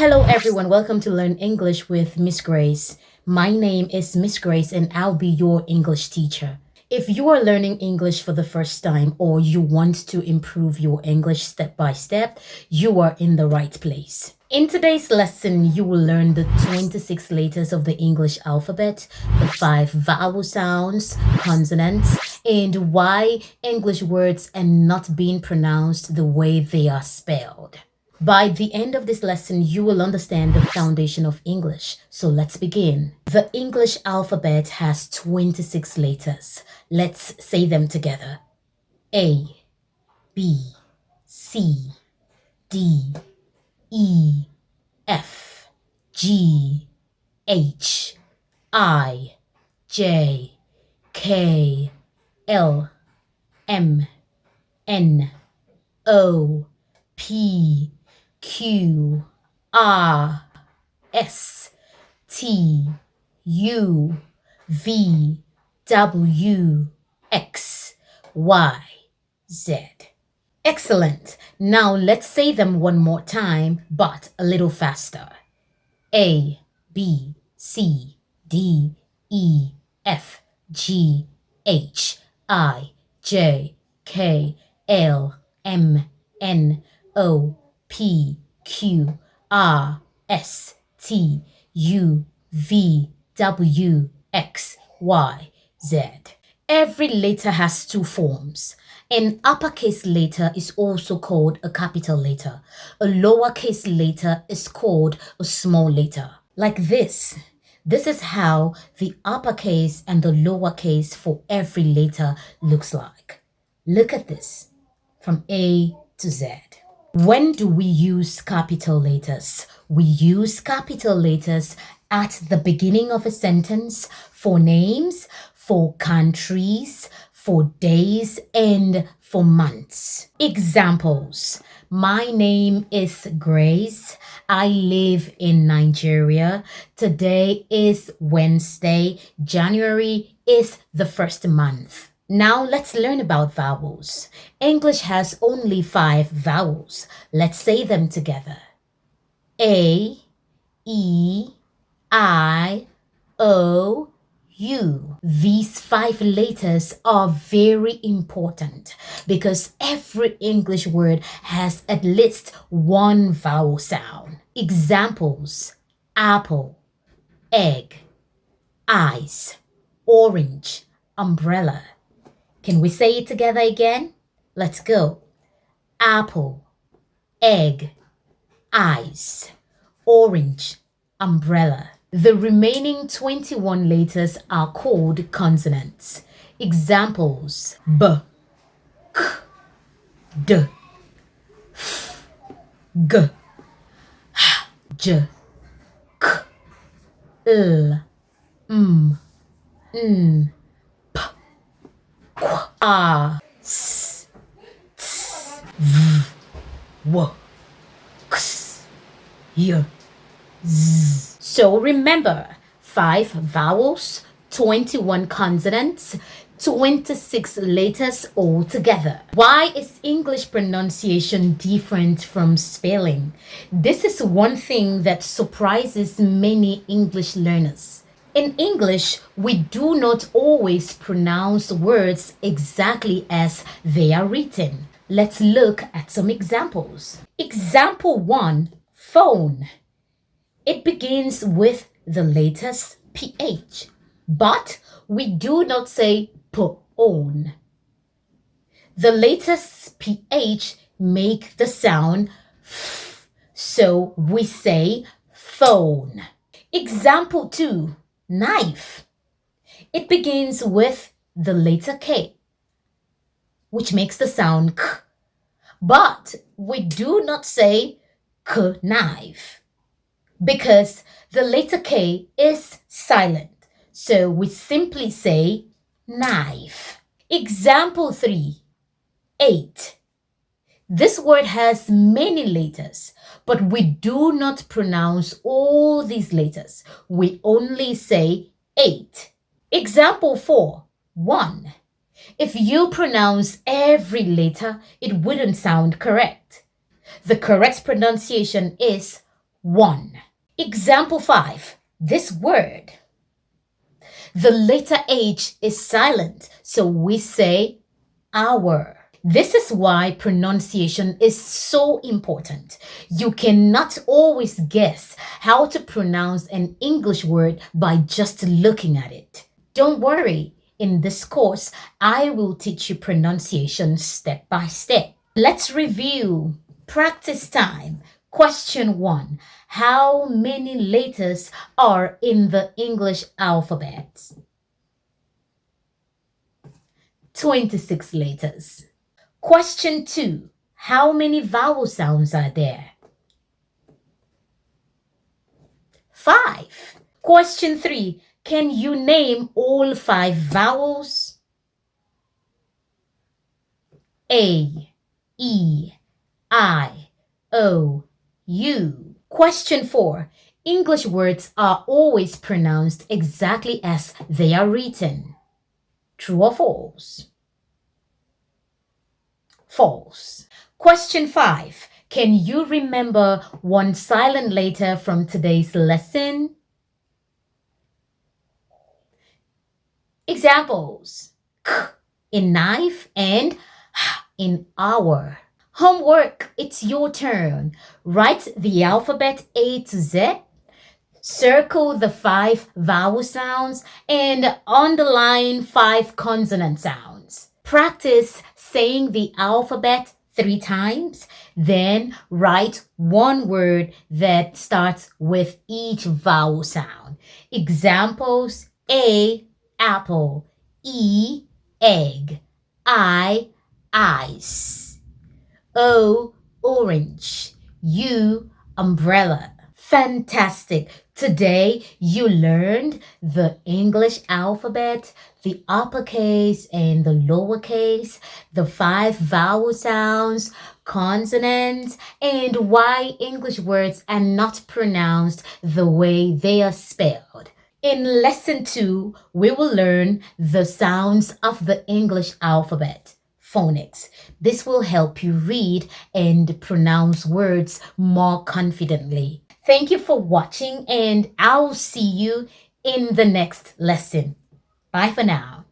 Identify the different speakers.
Speaker 1: Hello, everyone. Welcome to Learn English with Miss Grace. My name is Miss Grace, and I'll be your English teacher. If you are learning English for the first time or you want to improve your English step by step, you are in the right place. In today's lesson, you will learn the 26 letters of the English alphabet, the 5 vowel sounds, consonants, and why English words are not being pronounced the way they are spelled. By the end of this lesson, you will understand the foundation of English. So let's begin. The English alphabet has 26 letters. Let's say them together. A, B, C, D, E, F, G, H, I, J, K, L, M, N, O, P, Q, R, S, T, U, V, W, X, Y, Z. Excellent. Now let's say them one more time, but a little faster. A, B, C, D, E, F, G, H, I, J, K, L, M, N, O, P, Q, R, S, T, U, V, W, X, Y, Z. Every letter has two forms. An uppercase letter is also called a capital letter. A lowercase letter is called a small letter. Like this. This is how the uppercase and the lowercase for every letter looks like. Look at this. From A to Z. When do we use capital letters? We use capital letters at the beginning of a sentence for names, for countries, for days, and for months. Examples. My name is Grace. I live in Nigeria. Today is Wednesday. January is the first month. Now let's learn about vowels. English has only 5 vowels. Let's say them together. A, E, I, O, U. These 5 letters are very important because every English word has at least one vowel sound. Examples: apple, egg, eyes, orange, umbrella. Can we say it together again? Let's go. Apple, egg, eyes, orange, umbrella. The remaining 21 letters are called consonants. Examples: B, K, D, F, G, H, J, K, L, M, N, P, Q, R, S, T, V, W, X, Y, Z. So remember, 5 vowels, 21 consonants, 26 letters altogether. Why is English pronunciation different from spelling? This is one thing that surprises many English learners. In English, we do not always pronounce words exactly as they are written. Let's look at some examples. Example 1, phone. It begins with the letters PH, but we do not say phone. The letters PH make the sound F, so we say phone. Example 2, knife. It begins with the letter K, which makes the sound K, but we do not say knife, because the letter K is silent, so we simply say knife. Example 3, 8. This word has many letters, but we do not pronounce all these letters. We only say 8. Example 4, 1. If you pronounce every letter, it wouldn't sound correct. The correct pronunciation is 1. Example 5. This word. The letter H is silent, so we say hour. This is why pronunciation is so important. You cannot always guess how to pronounce an English word by just looking at it. Don't worry, in this course, I will teach you pronunciation step by step. Let's review. Practice time. Question 1. How many letters are in the English alphabet? 26 letters. Question 2. How many vowel sounds are there? 5. Question 3. Can you name all 5 vowels? A, E, I, O, U. Question 4. English words are always pronounced exactly as they are written. True or false? False. Question 5. Can you remember one silent letter from today's lesson? Examples. K in knife and H in hour. Homework, it's your turn. Write the alphabet A to Z, circle the 5 vowel sounds, and underline 5 consonant sounds. Practice saying the alphabet 3 times, then write one word that starts with each vowel sound. Examples: A, apple; E, egg; I, ice; O, orange; U, umbrella. Fantastic! Today you learned the English alphabet, the uppercase and the lowercase, the 5 vowel sounds, consonants, and why English words are not pronounced the way they are spelled. In lesson 2, we will learn the sounds of the English alphabet, phonics. This will help you read and pronounce words more confidently. Thank you for watching, and I'll see you in the next lesson. Bye for now.